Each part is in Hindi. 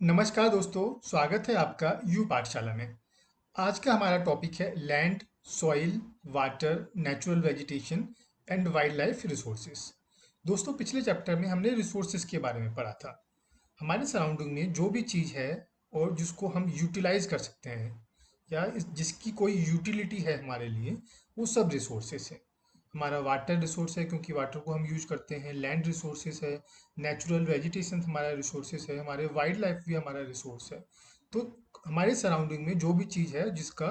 नमस्कार दोस्तों, स्वागत है आपका यू पाठशाला में। आज का हमारा टॉपिक है land, soil, water, natural vegetation and wild life resources. दोस्तों, पिछले चैप्टर में हमने रिसोर्सेज के बारे में पढ़ा था। हमारे सराउंडिंग में जो भी चीज़ है और जिसको हम यूटिलाइज कर सकते हैं या जिसकी कोई यूटिलिटी है हमारे लिए, वो सब रिसोर्सेज है। हमारा वाटर रिसोर्स है क्योंकि वाटर को हम यूज करते हैं। लैंड रिसोर्सेज है। नेचुरल वेजिटेशन हमारा रिसोर्सेज है। हमारे वाइल्ड लाइफ भी हमारा रिसोर्स है। तो हमारे सराउंडिंग में जो भी चीज़ है जिसका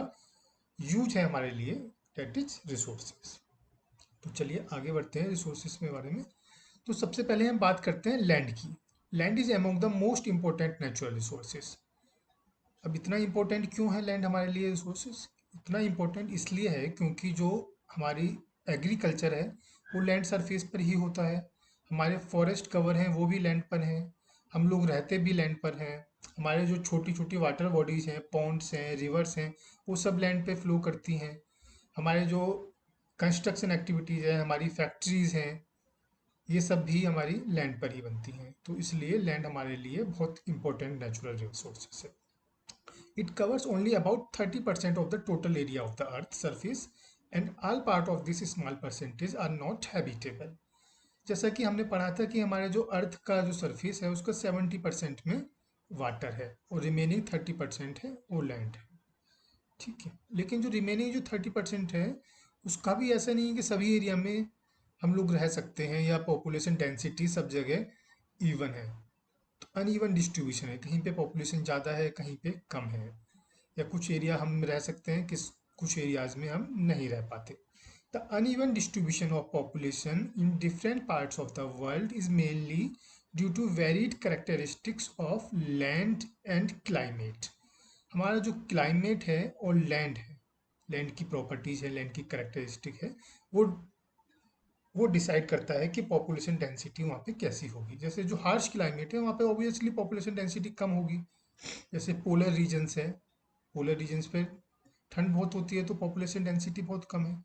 यूज है हमारे लिए, डेट इज रिसोर्सेज। तो चलिए आगे बढ़ते हैं रिसोर्सेज के बारे में। तो सबसे पहले हम बात करते हैं लैंड की। Land is among the most important natural resources. अब इतना इंपॉर्टेंट क्यों है लैंड हमारे लिए रिसोर्सेज? इतना इंपॉर्टेंट इसलिए है क्योंकि जो हमारी एग्रीकल्चर है वो लैंड सरफेस पर ही होता है। हमारे फॉरेस्ट कवर हैं वो भी लैंड पर हैं। हम लोग रहते भी लैंड पर हैं। हमारे जो छोटी छोटी वाटर बॉडीज हैं, पॉन्ड्स हैं, रिवर्स हैं, वो सब लैंड पे फ्लो करती हैं। हमारे जो कंस्ट्रक्शन एक्टिविटीज़ है, हमारी फैक्ट्रीज हैं, ये सब भी हमारी लैंड पर ही बनती हैं। तो इसलिए लैंड हमारे लिए बहुत इंपॉर्टेंट नेचुरल रिसोर्सेस है। It covers only about 30% of the total area of the Earth's surface, and all part of this small percentage are not habitable. जैसा कि हमने पढ़ा था कि हमारे जो अर्थ का जो सरफेस है उसका 70% में वाटर है और रिमेनिंग 30% है वो लैंड है। ठीक है, लेकिन जो रिमेनिंग जो 30% है उसका भी ऐसा नहीं है कि सभी एरिया में हम लोग रह सकते हैं या पॉपुलेशन डेंसिटी सब जगह इवन है। तो अनइवन डिस्ट्रीब्यूशन है, कहीं पे पॉपुलेशन ज़्यादा है, कहीं पे कम है, या कुछ एरिया हम रह सकते हैं, कुछ एरियाज में हम नहीं रह पाते। The uneven distribution of population in different parts of the world is mainly due to varied characteristics of land and climate. हमारा जो क्लाइमेट है और लैंड है, लैंड की प्रॉपर्टीज है, लैंड की करेक्टरिस्टिक है, वो वो डिसाइड करता है कि पॉपुलेशन डेंसिटी वहाँ पे कैसी होगी। जैसे जो हार्श क्लाइमेट है वहाँ पे ऑब्वियसली पॉपुलेशन डेंसिटी कम होगी। जैसे पोलर रीजन्स है, पोलर रीजन्स पे ठंड बहुत होती है तो पॉपुलेशन डेंसिटी बहुत कम है।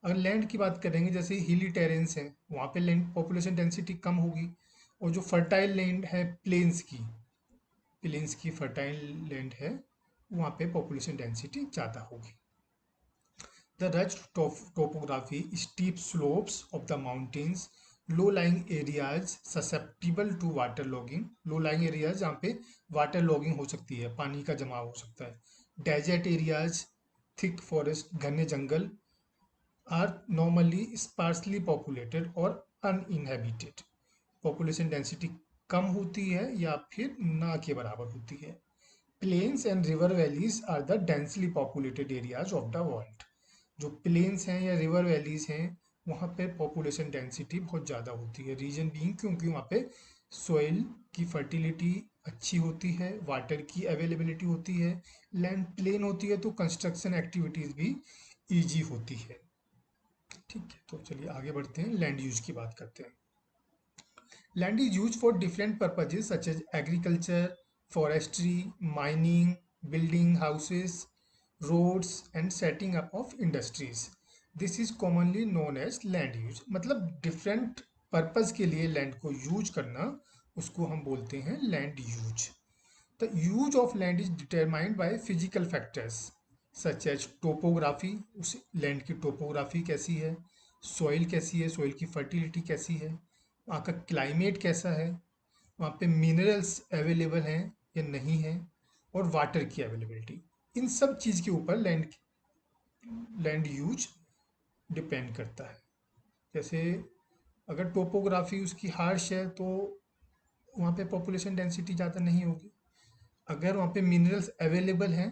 अगर लैंड की बात करेंगे, जैसे हिली टेरेन्स है, वहाँ पे लैंड पॉपुलेशन डेंसिटी कम होगी। और जो फर्टाइल लैंड है, प्लेन्स की फर्टाइल लैंड है, वहाँ पे पॉपुलेशन डेंसिटी ज़्यादा होगी। The rugged topography, steep slopes of the mountains, low-lying areas susceptible to waterlogging, low-lying areas जहाँ पे waterlogging हो सकती है, पानी का जमाव हो सकता है, desert areas, thick forest, घने जंगल, are normally sparsely populated और uninhabited. Population density कम होती है या फिर ना के बराबर होती है। Plains and river valleys are the densely populated areas of the world. जो प्लेन्स हैं या रिवर वैलीज हैं वहाँ पे पॉपुलेशन डेंसिटी बहुत ज़्यादा होती है। रीजन बीइंग क्योंकि वहाँ पे सोइल की फर्टिलिटी अच्छी होती है, वाटर की अवेलेबिलिटी होती है, लैंड प्लेन होती है, तो कंस्ट्रक्शन एक्टिविटीज़ भी ईजी होती है। ठीक है, तो चलिए आगे बढ़ते हैं, लैंड यूज की बात करते हैं। Land is use for different purposes such as agriculture, forestry, mining, building houses, roads and setting up of industries. This is commonly known as land use. मतलब डिफरेंट पर्पज के लिए लैंड को यूज करना, उसको हम बोलते हैं land use. The use of land is determined by physical factors such as topography, उस लैंड की टोपोग्राफी कैसी है, सॉइल कैसी है, सॉइल की फर्टिलिटी कैसी है, वहाँ का क्लाइमेट कैसा है, वहाँ पे मिनरल्स अवेलेबल हैं या नहीं है, और वाटर की अवेलेबिलिटी। इन सब चीज़ के ऊपर लैंड यूज डिपेंड करता है। जैसे अगर टोपोग्राफी उसकी हार्श है तो वहाँ पे पॉपुलेशन डेंसिटी ज़्यादा नहीं होगी। अगर वहाँ पे मिनरल्स अवेलेबल हैं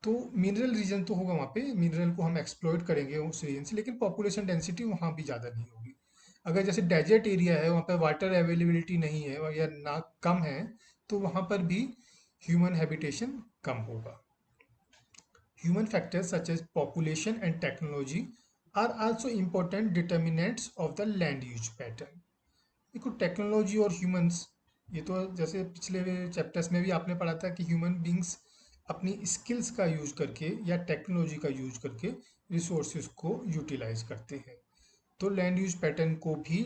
तो मिनरल रीजन तो होगा, वहाँ पे मिनरल को हम एक्सप्लॉइट करेंगे उस रीजन से, लेकिन पॉपुलेशन डेंसिटी वहाँ भी ज़्यादा नहीं होगी। अगर जैसे डेजर्ट एरिया है, वहाँ पे वाटर अवेलेबिलिटी नहीं है या ना कम है, तो वहाँ पर भी ह्यूमन हैबिटेशन कम होगा। Human factors such as population and technology are also important determinants of the land use pattern. देखो, टेक्नोलॉजी और ह्यूमंस, ये तो जैसे पिछले चैप्टर्स में भी आपने पढ़ा था कि ह्यूमन बींग्स अपनी स्किल्स का यूज करके या टेक्नोलॉजी का यूज करके रिसोर्सेज को यूटिलाइज करते हैं। तो लैंड यूज पैटर्न को भी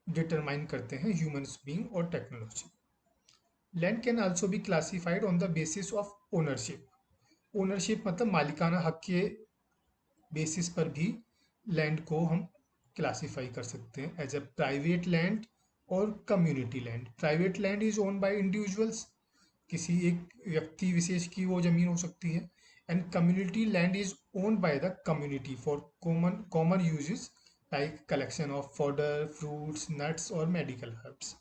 डिटरमाइन करते हैं ह्यूमंस बींग और technology. Land can also be classified on the basis of ownership. Ownership मतलब मालिकाना हक के बेसिस पर भी लैंड को हम क्लासिफाई कर सकते हैं एज अ प्राइवेट लैंड और community land. Private land is own by individuals, किसी एक व्यक्ति विशेष की वो जमीन हो सकती है। And community land is owned by the community for common common uses like collection of fodder, fruits, nuts और मेडिकल हर्ब्स।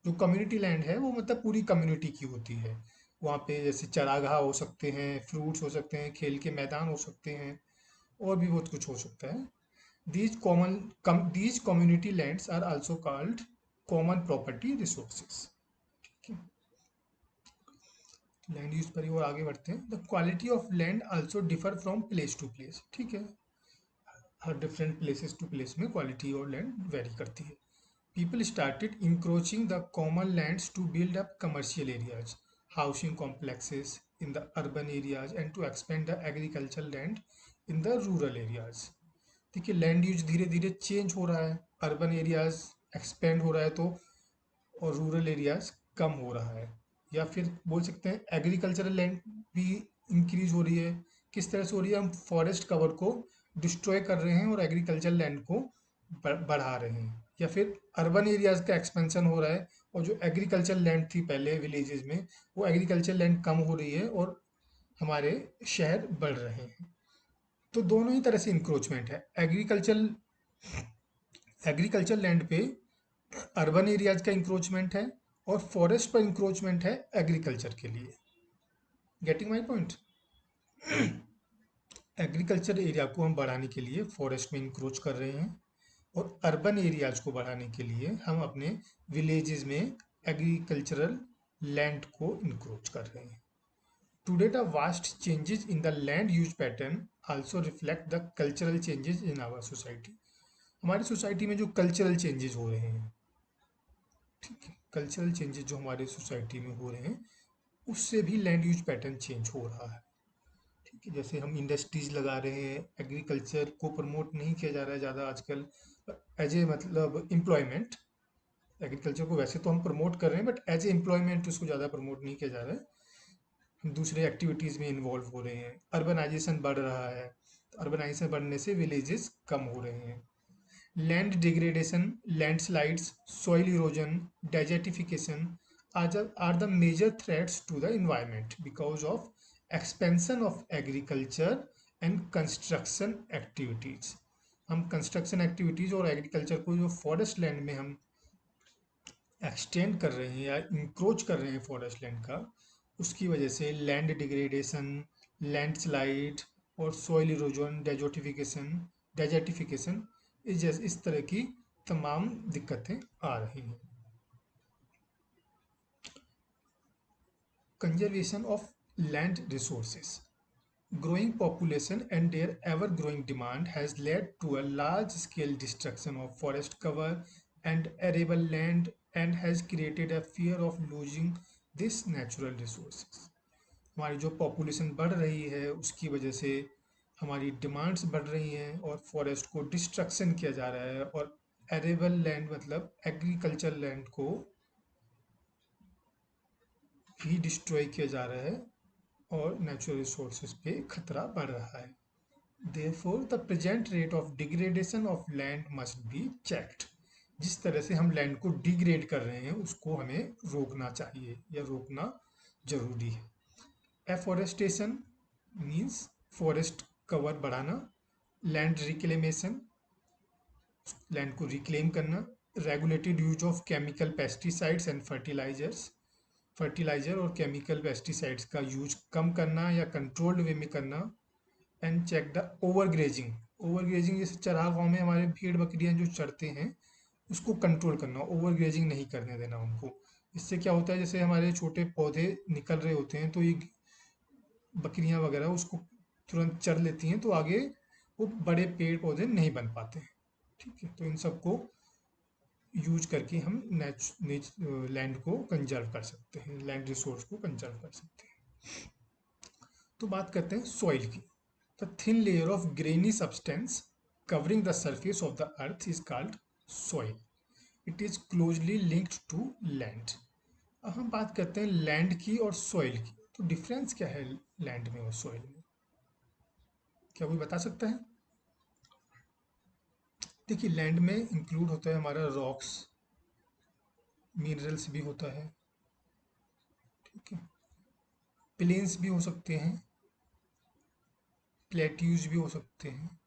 जो कम्युनिटी लैंड है वो मतलब पूरी कम्युनिटी की होती है। वहाँ पे जैसे चरागाह हो सकते हैं, फ्रूट्स हो सकते हैं, खेल के मैदान हो सकते हैं, और भी बहुत कुछ हो सकता है। These community lands are also called common property resources। ठीक है, लैंड यूज पर ही और आगे बढ़ते हैं। The quality of land also differ from place to place. ठीक है, हर डिफरेंट प्लेसेस टू प्लेस में क्वालिटी और लैंड वेरी करती है। People started encroaching the common lands to build up commercial areas, housing complexes in the urban areas, and to expand the agricultural land in the rural areas। देखिए लैंड यूज धीरे धीरे चेंज हो रहा है, अर्बन एरियाज एक्सपेंड हो रहा है तो, और रूरल एरियाज कम हो रहा है। या फिर बोल सकते हैं एग्रीकल्चरल लैंड भी इंक्रीज हो रही है। किस तरह से हो रही है, हम फॉरेस्ट कवर को डिस्ट्रॉय कर रहे हैं और एग्रीकल्चर लैंड को बढ़ा रहे हैं। या फिर अर्बन एरियाज का एक्सपेंशन हो रहा है, और जो एग्रीकल्चर लैंड थी पहले विलेजेस में, वो एग्रीकल्चर लैंड कम हो रही है और हमारे शहर बढ़ रहे हैं। तो दोनों ही तरह से इंक्रोचमेंट है। एग्रीकल्चर लैंड पे अर्बन एरियाज का इंक्रोचमेंट है, और फॉरेस्ट पर इंक्रोचमेंट है एग्रीकल्चर के लिए। Getting my point. Agriculture area को हम बढ़ाने के लिए फॉरेस्ट में इंक्रोच कर रहे हैं, और अर्बन एरियाज को बढ़ाने के लिए हम अपने विलेजेस में एग्रीकल्चरल लैंड को इंक्रोच कर रहे हैं। Today, the vast changes in the land use pattern also reflect the cultural changes in our society। हमारी सोसाइटी में जो कल्चरल चेंजेस हो रहे हैं, ठीक है, कल्चरल चेंजेस जो हमारे सोसाइटी में हो रहे हैं, उससे भी लैंड यूज पैटर्न चेंज हो रहा है। ठीक है, जैसे हम इंडस्ट्रीज लगा रहे हैं, एग्रीकल्चर को प्रमोट नहीं किया जा रहा है ज़्यादा आजकल एज ए मतलब एम्प्लॉयमेंट। एग्रीकल्चर को वैसे तो हम प्रमोट कर रहे हैं, बट एज ए एम्प्लॉयमेंट उसको ज़्यादा प्रमोट नहीं किया जा रहा है, हम दूसरे एक्टिविटीज़ में इन्वॉल्व हो रहे हैं। अर्बनाइजेशन बढ़ रहा है, तो अर्बनाइजेशन बढ़ने से विलेजेस कम हो रहे हैं। Land degradation, landslides, soil erosion, desertification are the major threats to the environment because of expansion of agriculture and construction activities। हम कंस्ट्रक्शन एक्टिविटीज़ और एग्रीकल्चर को जो फॉरेस्ट लैंड में हम एक्सटेंड कर रहे हैं या इंक्रोच कर रहे हैं फॉरेस्ट लैंड का, उसकी वजह से लैंड डिग्रेडेशन, लैंडस्लाइड और सॉइल इरोजन, डेजर्टिफिकेशन इस तरह की तमाम दिक्कतें आ रही हैं। Conservation of land resources. Growing population and their ever-growing demand has led to a large-scale destruction of forest cover and arable land and has created a fear of losing this natural resources। हमारी जो पॉपुलेशन बढ़ रही है उसकी वजह से हमारी डिमांड्स बढ़ रही हैं और फॉरेस्ट को डिस्ट्रक्शन किया जा रहा है, और एरेबल लैंड मतलब एग्रीकल्चर लैंड को भी डिस्ट्रॉय किया जा रहा है, और नेचुरल रिसोर्सेज पे खतरा बढ़ रहा है। Therefore, the present rate of degradation of land must be checked। जिस तरह से हम लैंड को डिग्रेड कर रहे हैं उसको हमें रोकना चाहिए या रोकना जरूरी है। एफॉरेस्टेशन मीन्स फॉरेस्ट कवर बढ़ाना, लैंड रिक्लेमेशन लैंड को रिक्लेम करना, regulated use of chemical pesticides and fertiliser और केमिकल पेस्टिसाइड्स का यूज कम करना या कंट्रोल्ड वे में करना, and check the overgrazing. Overgrazing जैसे चराह गाँव में हमारे भेड़ बकरियां जो चरते हैं उसको कंट्रोल करना, ओवरग्रेजिंग नहीं करने देना उनको। इससे क्या होता है, जैसे हमारे छोटे पौधे निकल रहे होते हैं तो ये बकरियां वगैरह उसको तुरंत चर लेती हैं, तो आगे वो बड़े पेड़ पौधे नहीं बन पाते हैं। ठीक है, तो इन सबको यूज करके हम लैंड को कंजर्व कर सकते हैं, लैंड रिसोर्स को कंजर्व कर सकते हैं। तो बात करते हैं सॉइल की। The thin layer of grainy substance covering the surface of the earth is called soil। It is closely linked to land। अब हम बात करते हैं लैंड की और सॉइल की। तो डिफरेंस क्या है लैंड में और सॉइल में, क्या कोई बता सकता है? देखिए, लैंड में इंक्लूड होता है हमारा रॉक्स, मिनरल्स भी होता है, ठीक है, प्लेन्स भी हो सकते हैं, प्लेट्यूज भी हो सकते हैं,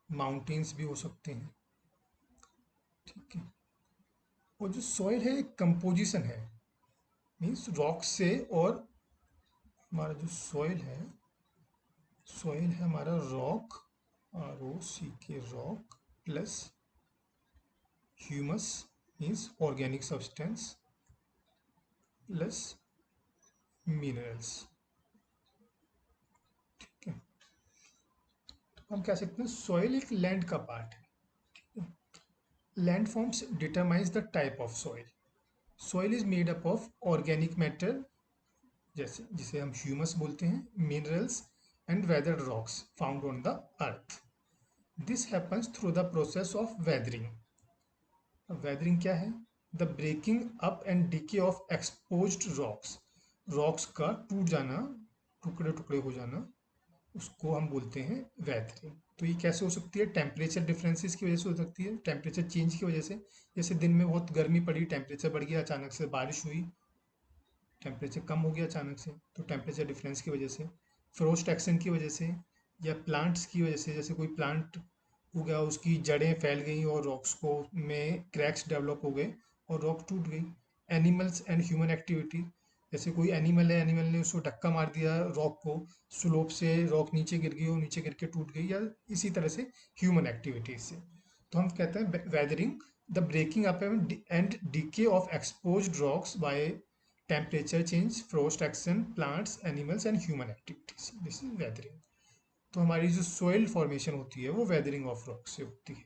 माउंटेन्स भी हो सकते हैं, ठीक है। और जो सॉइल है एक कंपोजिशन है, मीन्स रॉक से, और हमारा जो सॉइल है हमारा rock, ROCK, rock plus humus means organic substance plus minerals, ठीक है। हम कह सकते हैं सॉइल एक लैंड का पार्ट है। Land forms determines the type of soil. Soil is made up of organic matter, जैसे जिसे हम ह्यूमस बोलते हैं, minerals and weathered rocks found on the earth. This happens through the process of weathering. Weathering क्या है? The breaking up and decay of exposed rocks. Rocks का टूट जाना, टुकड़े टुकड़े हो जाना, उसको हम बोलते हैं वेदरिंग। तो ये कैसे हो सकती है? टेम्परेचर डिफरेंसेस की वजह से हो सकती है, टेम्परेचर चेंज की वजह से। जैसे दिन में बहुत गर्मी पड़ी, टेम्परेचर बढ़ गया, अचानक से बारिश हुई, टेम्परेचर कम हो गया अचानक से, तो टेम्परेचर डिफरेंस की वजह से। फ्रोस्ट एक्शन की वजह से, या प्लांट्स की वजह से, जैसे कोई प्लांट उगा, उसकी जड़ें फैल गई और रॉक्स को में क्रैक्स डेवलप हो गए और रॉक टूट गई। एनिमल्स एंड ह्यूमन एक्टिविटी, जैसे कोई एनिमल है, एनिमल ने उसको धक्का मार दिया रॉक को, स्लोप से रॉक नीचे गिर गई और नीचे गिर के टूट गई, या इसी तरह से ह्यूमन एक्टिविटीज से। तो हम कहते हैं weathering the breaking up and decay of exposed rocks by temperature change, frost action, plants, animals and human activities, this is weathering. तो हमारी जो सोइल फॉर्मेशन होती है वो वेदरिंग ऑफ रॉक से होती है।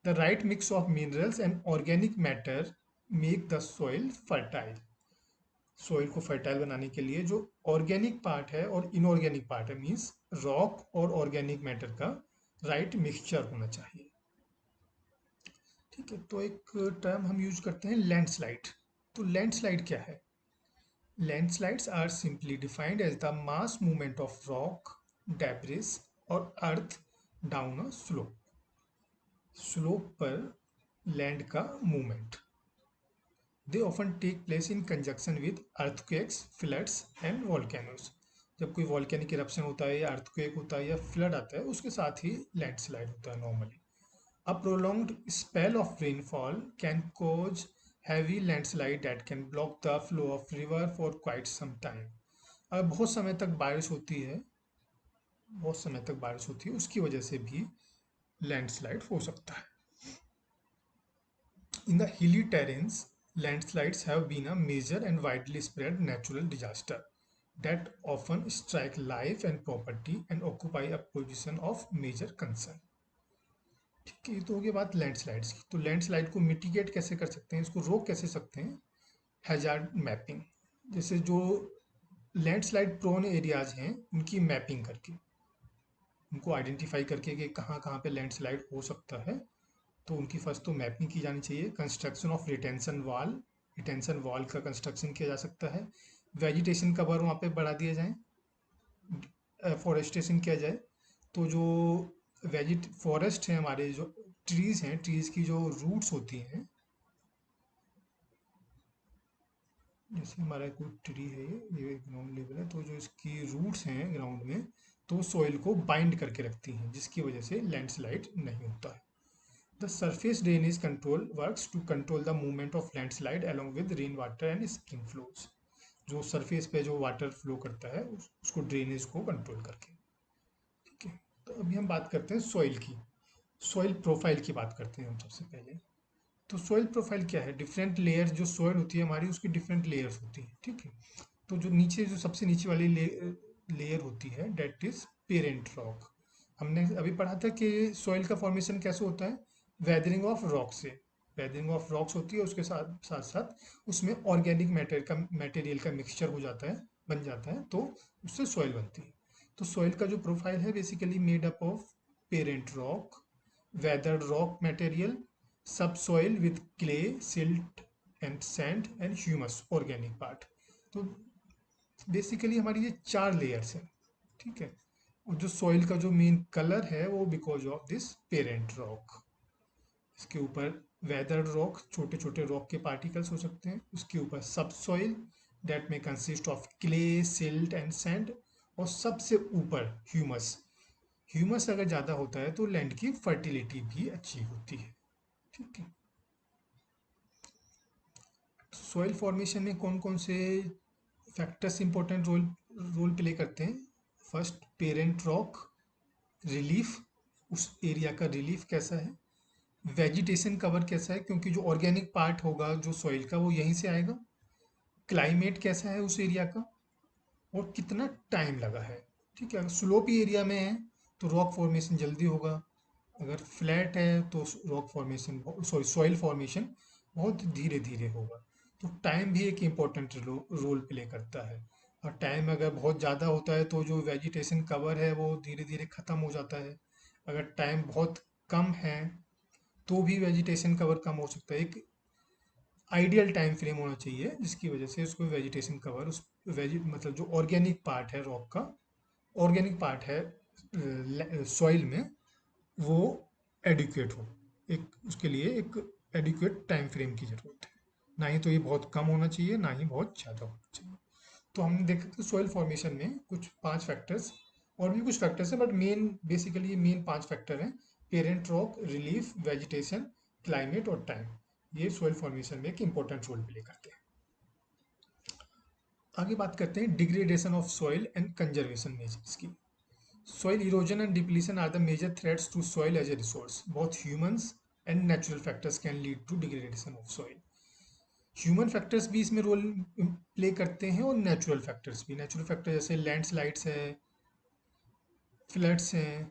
The right mix of minerals and organic matter make the soil fertile. Soil को फर्टाइल बनाने के लिए जो ऑर्गेनिक पार्ट है और इनऑर्गेनिक पार्ट है, मीन्स रॉक और ऑर्गेनिक मैटर का राइट मिक्सचर होना चाहिए, ठीक है। तो एक टर्म हम यूज करते हैं लैंडस्लाइड। तो लैंडस्लाइड क्या है? Landslides are simply defined as the mass movement of rock, debris और earth down a slope. Slope पर लैंड का movement. They often take place in conjunction with earthquakes, floods and volcanoes. जब कोई वॉल्केनिक इरप्शन होता है या अर्थक्वेक होता है या फ्लड आता है, उसके साथ ही लैंडस्लाइड होता है normally. A prolonged spell of rainfall can cause heavy landslide that can block the flow of river for quite some time. अगर बहुत समय तक बारिश होती है, उसकी वजह से भी लैंडस्लाइड हो सकता है। In the hilly terrains, landslides have been a major and widely spread natural disaster that often strike life and property and occupy a position of major concern. ठीक है, ये तो हो गई बात लैंडस्लाइड्स की। तो लैंडस्लाइड को मिटिगेट कैसे कर सकते हैं, इसको रोक कैसे सकते हैं? हैजार्ड मैपिंग, जैसे जो लैंडस्लाइड प्रोन एरियाज हैं उनकी मैपिंग करके, उनको आइडेंटिफाई करके कि कहाँ कहाँ पे लैंडस्लाइड हो सकता है, तो उनकी फर्स्ट तो मैपिंग की जानी चाहिए। कंस्ट्रक्शन ऑफ रिटेंशन वॉल का कंस्ट्रक्शन किया जा सकता है। वेजिटेशन कवर वहाँ पे बढ़ा दिया जाए, फॉरेस्टेशन किया जाए। तो जो फॉरेस्ट है, हमारे जो ट्रीज हैं, ट्रीज की जो रूट्स होती हैं, जैसे हमारा कोई ट्री है, ये ग्राउंड लेवल है, तो जो इसकी रूट्स हैं ग्राउंड में, तो सॉइल को बाइंड करके रखती हैं, जिसकी वजह से लैंडस्लाइड नहीं होता है। The surface drainage control works to control the movement of landslide along with rain water and spring flows. जो सरफेस पे जो वाटर फ्लो करता है उसको ड्रेनेज को कंट्रोल करके, ठीक है। तो अभी हम बात करते हैं सॉइल की। सॉइल प्रोफाइल की बात करते हैं हम सबसे पहले। तो सॉइल प्रोफाइल क्या है? डिफरेंट लेयर, जो सॉइल होती है हमारी, उसकी डिफरेंट लेयर्स होती हैं, ठीक है। तो जो नीचे, जो सबसे नीचे वाली लेयर होती है, डेट इज पेरेंट रॉक। हमने अभी पढ़ा था कि सॉइल का फॉर्मेशन कैसे होता है? वेदरिंग ऑफ रॉक से। वेदरिंग ऑफ रॉक्स होती है, उसके साथ साथ साथ उसमें ऑर्गेनिक मटेरियल का मिक्सचर हो जाता है, बन जाता है, तो उससे सॉइल बनती है। तो सॉइल का जो प्रोफाइल है basically made up of parent rock, weathered rock material, subsoil with clay, silt and sand and humus organic part. तो बेसिकली हमारी ये 4 लेयर्स हैं, ठीक है। और जो सॉइल का जो मेन कलर है वो because of this parent rock. इसके ऊपर वेदर्ड रॉक, छोटे छोटे रॉक के पार्टिकल्स हो सकते हैं। उसके ऊपर सब सॉइल दैट में consist of clay, silt and sand. और सबसे ऊपर ह्यूमस। ह्यूमस अगर ज़्यादा होता है तो लैंड की फर्टिलिटी भी अच्छी होती है, ठीक है। सॉइल फॉर्मेशन में कौन कौन से factors important role role play करते हैं? फर्स्ट, पेरेंट रॉक रिलीफ, उस एरिया का रिलीफ कैसा है। वेजिटेशन कवर कैसा है, क्योंकि जो ऑर्गेनिक पार्ट होगा जो सॉइल का वो यहीं से आएगा। क्लाइमेट कैसा है उस एरिया का, और कितना टाइम लगा है, ठीक है। अगर स्लोपी एरिया में है तो रॉक फॉर्मेशन जल्दी होगा। अगर फ्लैट है तो rock formation, sorry, soil formation बहुत धीरे धीरे होगा। तो टाइम भी एक इम्पोर्टेंट रोल प्ले करता है। और टाइम अगर बहुत ज़्यादा होता है तो जो वेजिटेशन कवर है वो धीरे धीरे ख़त्म हो जाता है। अगर टाइम बहुत कम है तो भी वेजिटेशन कवर कम हो सकता है। एक आइडियल टाइम फ्रेम होना चाहिए जिसकी वजह से उसको वेजिटेशन कवर, उस मतलब जो ऑर्गेनिक पार्ट है रॉक का, ऑर्गेनिक पार्ट है सॉइल में, वो एडिक्वेट हो। एक उसके लिए एक एडिक्वेट टाइम फ्रेम की ज़रूरत है। ना ही तो ये बहुत कम होना चाहिए, ना ही बहुत ज़्यादा होना चाहिए। तो हमने देखा कि सॉइल फॉर्मेशन में कुछ 5 फैक्टर्स, और भी कुछ फैक्टर्स हैं but main, basically main 5 factor हैं। Parent rock, relief, vegetation, climate और टाइम। ये सॉइल फॉर्मेशन में एक इंपॉर्टेंट रोल प्ले करते हैं। आगे बात करते हैं degradation of soil and conservation measures की। Soil erosion and depletion are the major threats to soil as a resource. Both humans and natural factors can lead to degradation of soil. Human factors भी इसमें रोल प्ले करते हैं और नेचुरल फैक्टर्स भी। नेचुरल फैक्टर जैसे लैंडस्लाइड्स है, फ्लड्स हैं,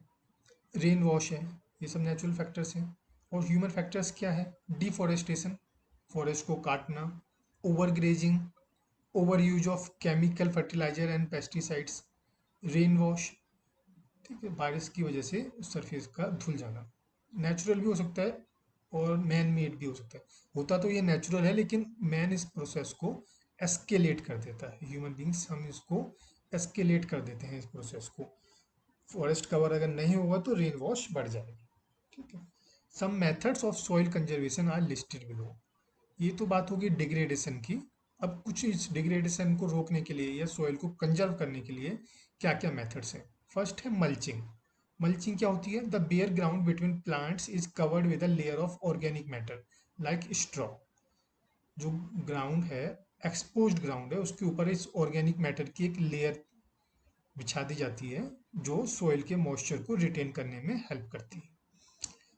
रेन वॉश है, ये सब नेचुरल फैक्टर्स हैं। और ह्यूमन फैक्टर्स क्या है? डिफॉरेस्टेशन, फॉरेस्ट को काटना, overgrazing, overuse of chemical fertiliser and pesticides, rain wash, ठीक है, बारिश की वजह से सरफेस का धुल जाना। नेचुरल भी हो सकता है और मैन मेड भी हो सकता है। होता तो ये नेचुरल है लेकिन मैन इस प्रोसेस को एस्केलेट कर देता है। ह्यूमन बींग्स हम इसको एस्केलेट कर देते हैं इस प्रोसेस को। फॉरेस्ट कवर अगर नहीं होगा तो रेन वॉश बढ़ जाएगी, ठीक है। Some methods of soil conservation are listed below. ये तो बात होगी डिग्रेडेशन की। अब कुछ इस डिग्रेडेशन को रोकने के लिए या सॉइल को कंजर्व करने के लिए क्या क्या मेथड्स हैं? फर्स्ट है मल्चिंग। मल्चिंग क्या होती है? The bare ground between plants is covered with a layer of organic matter like straw. जो ग्राउंड है, एक्सपोज्ड ग्राउंड है, उसके ऊपर इस ऑर्गेनिक मैटर की एक लेयर बिछा दी जाती है जो सॉइल के मॉइस्चर को रिटेन करने में हेल्प करती है।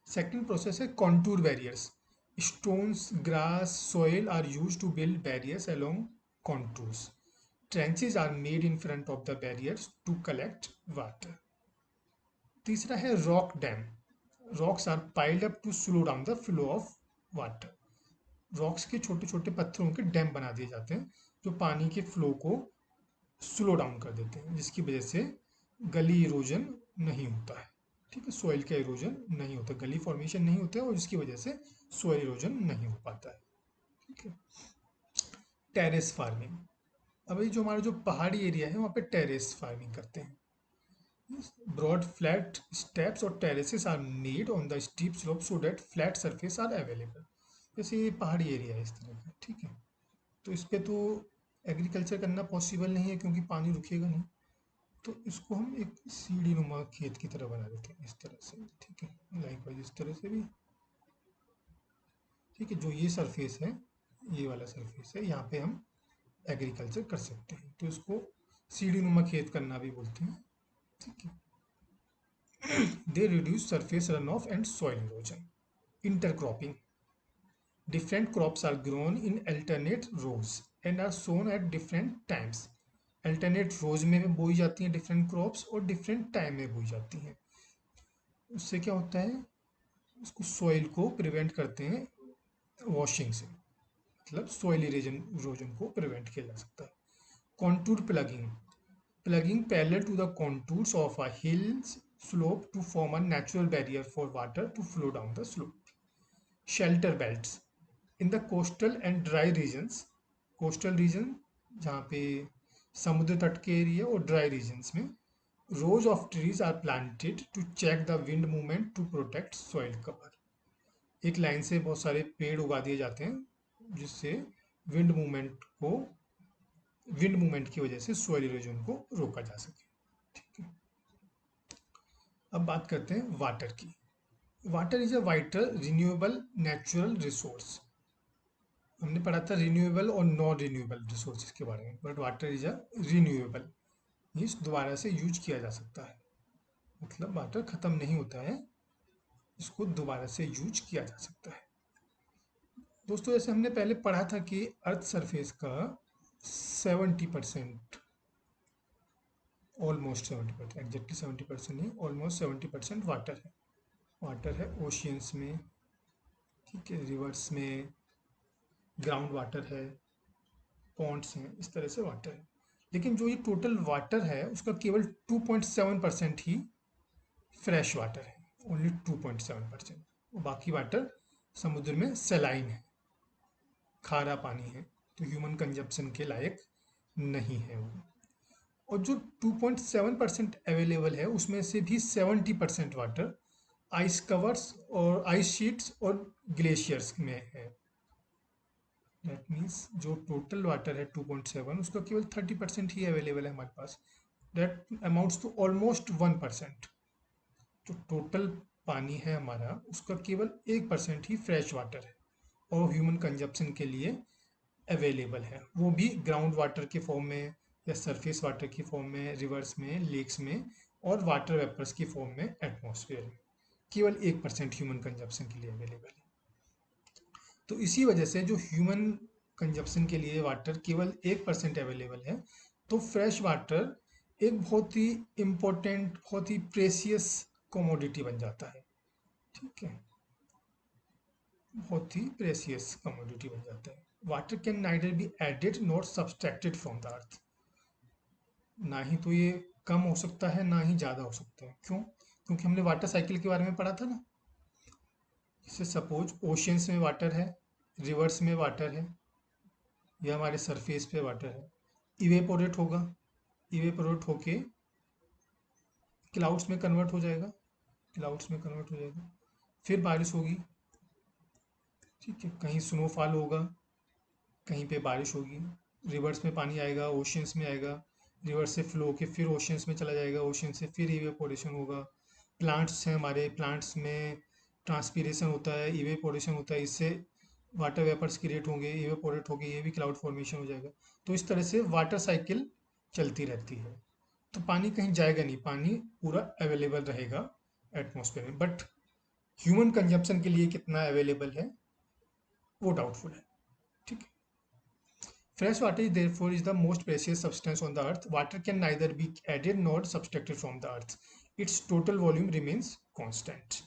सेकंड प्रोसेस है contour barriers. Stones, grass, soil are used to build barriers along contours. Trenches are made in front of the barriers to collect water. तीसरा है rock dam. Rocks are piled up to slow down the flow of water. Rocks के छोटे छोटे पत्थरों के डैम बना दिए जाते हैं जो पानी के फ्लो को स्लो डाउन कर देते हैं, जिसकी वजह से गली इरोजन नहीं होता है, ठीक है। सॉइल का इरोजन नहीं होता, गली फॉर्मेशन नहीं होता है और जिसकी वजह से सॉइल इरोजन नहीं हो पाता है, ठीक है। Terrace farming. अब ये जो हमारा जो पहाड़ी एरिया है वहाँ पे टेरेस फार्मिंग करते हैं। ब्रॉड फ्लैट स्टेप्स और terraces are made on the steep slope so that flat surface are available. जैसे ये पहाड़ी एरिया है इस तरह का, ठीक है। तो इस पे तो एग्रीकल्चर करना पॉसिबल नहीं है क्योंकि पानी रुकेगा नहीं। तो इसको हम एक सीढ़ी नुमा खेत की तरह बना देते हैं इस तरह से, ठीक है। लाइक वाइज इस तरह से भी, ठीक है। जो ये सरफेस है, ये वाला सरफेस है, यहाँ पे हम एग्रीकल्चर कर सकते हैं। तो इसको सीढ़ी नुमा खेत करना भी बोलते हैं, ठीक है। They reduce surface run of and soil erosion. Intercropping. Different crops are grown in alternate rows and are sown at different times. Alternate rows में बोई जाती हैं डिफरेंट क्रॉप्स और डिफरेंट टाइम में बोई जाती हैं। उससे क्या होता है? उसको सॉइल को प्रिवेंट करते हैं वॉशिंग से, मतलब सॉइल इरोजन को प्रिवेंट किया जा सकता है। Contour ploughing. Ploughing parallel to the contours of a hills slope to form a natural barrier for water to flow down the slope. Shelter belts. In the coastal and dry regions, coastal region जहाँ पे समुद्र तट के एरिया और ड्राई रीजन्स में rows of trees are planted to check the wind movement to protect soil cover। एक लाइन से बहुत सारे पेड़ उगा दिए जाते हैं जिससे विंड मूवमेंट को, विंड मूवमेंट की वजह से सोइल इरोजन को रोका जा सके। ठीक है, अब बात करते हैं वाटर की। Water is a vital renewable natural resource. हमने पढ़ा था रिन्यूएबल और नॉन रिन्यूएबल रिसोर्सेज के बारे में, but water is a renewable, means दोबारा से यूज किया जा सकता है, मतलब वाटर खत्म नहीं होता है, इसको दोबारा से यूज किया जा सकता है। दोस्तों जैसे हमने पहले पढ़ा था कि अर्थ सरफेस का 70%, ऑलमोस्ट 70%, एग्जैक्टली 70% नहीं, ऑलमोस्ट 70% वाटर है। वाटर है ओशियंस में, ठीक है, रिवर्स में, ग्राउंड वाटर है, पॉन्ड्स हैं, इस तरह से वाटर है। लेकिन जो ये टोटल वाटर है उसका केवल 2.7% ही फ्रेश वाटर है, ओनली 2.7%। बाकी वाटर समुद्र में सलाइन है, खारा पानी है, तो ह्यूमन कंजप्शन के लायक नहीं है वो। और जो 2.7% अवेलेबल है उसमें से भी 70% वाटर आइस कवर्स और आइस शीट्स और ग्लेशियर्स में है। दैट मीन्स जो टोटल वाटर है 2.7, उसका केवल 30% ही अवेलेबल है हमारे पास। That amounts to almost 1%। जो टोटल पानी है हमारा उसका केवल 1% ही फ्रेश वाटर है और ह्यूमन कंजप्शन के लिए अवेलेबल है, वो भी ग्राउंड वाटर के फॉर्म में या सरफेस वाटर की फॉर्म में, रिवर्स में, लेक्स में और वाटर वेपर्स की फॉर्म में एटमॉस्फेयर में। केवल 1% ह्यूमन कंजप्शन के लिए अवेलेबल है। तो इसी वजह से जो ह्यूमन कंजप्शन के लिए वाटर केवल 1% अवेलेबल है, तो फ्रेश वाटर एक बहुत ही इम्पोर्टेंट, बहुत ही प्रेसियस कमोडिटी बन जाता है। ठीक है, बहुत ही प्रेसियस कमोडिटी बन जाता है। Water can neither be added not subtracted from the earth. ना ही तो ये कम हो सकता है ना ही ज़्यादा हो सकता है। क्यों? क्योंकि हमने वाटर साइकिल के बारे में पढ़ा था ना। जैसे सपोज ओशियंस में वाटर है, रिवर्स में वाटर है, या हमारे सरफेस पे वाटर है, इवेपोरेट होगा, इवेपोरेट होके क्लाउड्स में कन्वर्ट हो जाएगा, क्लाउड्स में कन्वर्ट हो जाएगा, फिर बारिश होगी। ठीक है, कहीं स्नोफॉल होगा, कहीं पे बारिश होगी, रिवर्स में पानी आएगा, ओशियंस में आएगा, रिवर्स से फ्लो होके फिर ओशियंस में चला जाएगा, ओशियन से फिर इवेपोरेशन होगा। प्लांट्स हैं हमारे, प्लांट्स में ट्रांसपीरेशन होता है, इवेपोरेशन होता है, इससे वाटर वेपर्स क्रिएट होंगे, इवेपोरेट होके ये भी क्लाउड फॉर्मेशन हो जाएगा। तो इस तरह से वाटर साइकिल चलती रहती है। तो पानी कहीं जाएगा नहीं, पानी पूरा अवेलेबल रहेगा एटमॉस्फेयर में, बट ह्यूमन कंजप्शन के लिए कितना अवेलेबल है वो डाउटफुल है। ठीक है, fresh water therefore is the most precious substance on the earth. Water can neither be added nor subtracted from the earth. Its total volume remains constant।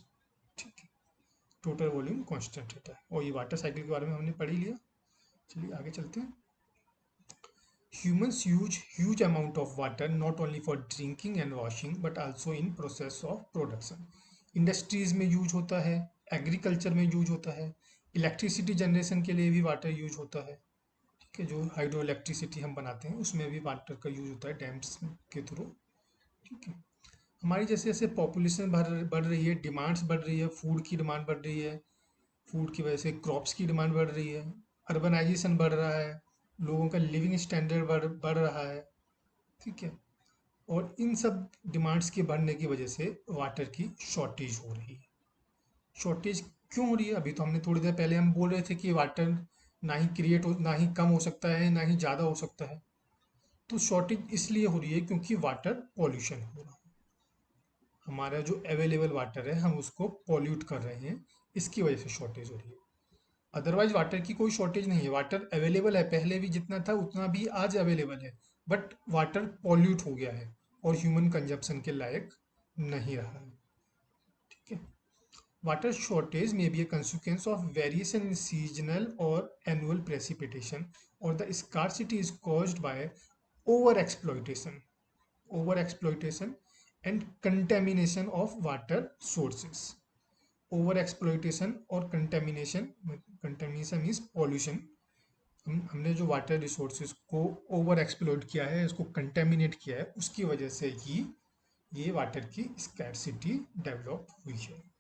ठीक है, टोटल वॉल्यूम कांस्टेंट रहता है। और ये वाटर साइकिल के बारे में हमने पढ़ ही लिया। चलिए आगे चलते हैं। Humans use huge amount of water not only for drinking and washing but also in process of production। Industries में यूज होता है, एग्रीकल्चर में यूज होता है, इलेक्ट्रिसिटी जनरेशन के लिए भी वाटर यूज होता है। ठीक है, जो हाइड्रो इलेक्ट्रिसिटी हम बनाते हैं उसमें भी वाटर का यूज होता है डैम्स के थ्रू। ठीक है, हमारी जैसे जैसे पॉपुलेशन बढ़ रही है, डिमांड्स बढ़ रही है, फूड की डिमांड बढ़ रही है, फूड की वजह से क्रॉप्स की डिमांड बढ़ रही है, अर्बनाइजेशन बढ़ रहा है, लोगों का लिविंग स्टैंडर्ड बढ़ रहा है। ठीक है, और इन सब डिमांड्स के बढ़ने की वजह से वाटर की शॉर्टेज हो रही है। शॉर्टेज क्यों हो रही है? अभी तो हमने थोड़ी देर पहले हम बोल रहे थे कि वाटर ना ही क्रिएट हो, ना ही कम हो सकता है, ना ही ज़्यादा हो सकता है। तो शॉर्टेज इसलिए हो रही है क्योंकि वाटर पॉल्यूशन हो रहा है। हमारा जो अवेलेबल वाटर है हम उसको पॉल्यूट कर रहे हैं, इसकी वजह से शॉर्टेज हो रही है। अदरवाइज वाटर की कोई शॉर्टेज नहीं है, वाटर अवेलेबल है, पहले भी जितना था उतना भी आज अवेलेबल है, बट वाटर पॉल्यूट हो गया है और ह्यूमन कंजप्शन के लायक नहीं रहा है। ठीक है, water shortage may be a consequence of variation in seasonal or annual precipitation, or the scarcity is caused by overexploitation and contamination of water sources। Over exploitation और कंटेमिनेशन। Contamination means pollution. हमने जो वाटर रिसोर्सेज को ओवर एक्सप्लॉइट किया है, इसको कंटेमिनेट किया है, उसकी वजह से ही ये वाटर की स्कैर्सिटी डेवलप हुई है।